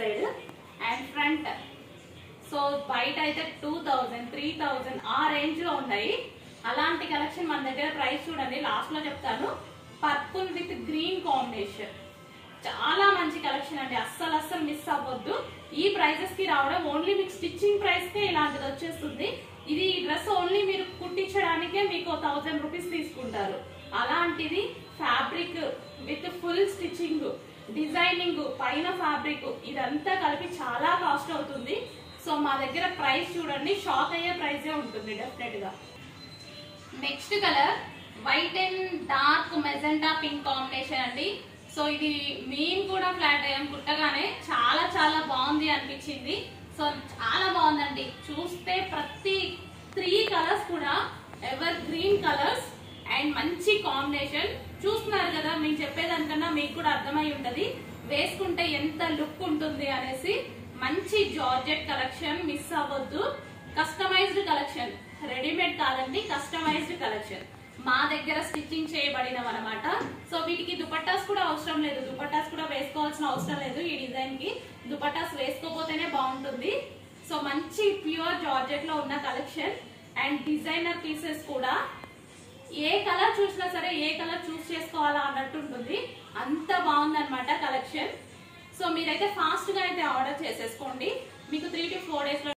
Side and front. So బయట అయితే 2000, 3000 ఆ రేంజ్ లో ఉన్నాయి. అలాంటి కలెక్షన్ మన దగ్గర. ప్రైస్ చూడండి, లాస్ట్ లో చెప్తాను. పర్పుల్ విత్ గ్రీన్ కాంబినేషన్, చాలా మంచి కలెక్షన్ అండి. అస్సలు మిస్ అవ్వద్దు. ఈ ప్రైజెస్ కి రావడం ఓన్లీ మీకు స్టిచ్చింగ్ ప్రైస్ కే ఇలాంటిది వచ్చేస్తుంది. ఇది డ్రెస్ ఓన్లీ మీరు కుట్టించడానికే మీకు 1000 రూపీస్ తీసుకుంటారు. అలాంటిది fabric with full stitching, designing, పైన ఫ్యాబ్రిక్, ఇదంతా కలిపి చాలా కాస్ట్ అవుతుంది. సో మా దగ్గర ప్రైస్ చూడండి, షాక్ అయ్యే ప్రైజే ఉంటుంది డెఫినెట్ గా. Next colour white and dark magenta pink combination అండి. సో ఇది మేము కూడా ఫ్లాట్ అయ్యాం కుట్టగానే. చాలా బాగుంది అనిపించింది. సో చాలా బాగుందండి. చూస్తే ప్రతి 3 కలర్స్ కూడా ఎవర్ గ్రీన్ కలర్స్ అండ్ మంచి కాంబినేషన్. చూస్తున్నారు కదా, మీకు చెప్పేదానికన్నా మీకు కూడా అర్థమై ఉంటది వేసుకుంటే ఎంత లుక్ ఉంటుంది అనేసి. మంచి జార్జెట్ కలెక్షన్, మిస్ అవ్వద్దు. కస్టమైజ్డ్ కలెక్షన్, రెడీమేడ్ కాదండి, కస్టమైజ్డ్ కలెక్షన్. మా దగ్గర స్టిచ్చింగ్ చేయబడినవన్నమాట. సో వీటికి దుపట్టాస్ కూడా అవసరం లేదు, దుపట్టాస్ కూడా వేసుకోవాల్సిన అవసరం లేదు. ఈ డిజైన్ కి దుపట్టాస్ వేసుకోపోతేనే బాగుంటుంది. సో మంచి ప్యూర్ జార్జెట్ లో ఉన్న కలెక్షన్ అండ్ డిజైనర్ పీసెస్ కూడా. ఏ కలర్ చూసినా సరే ఏ కలర్ చూస్ చేసుకోవాలా అన్నట్టు ఉంటుంది, అంత బాగుందన్నమాట కలెక్షన్. సో మీరైతే ఫాస్ట్ గా అయితే ఆర్డర్ చేసేసుకోండి. మీకు 3 to 4 days లో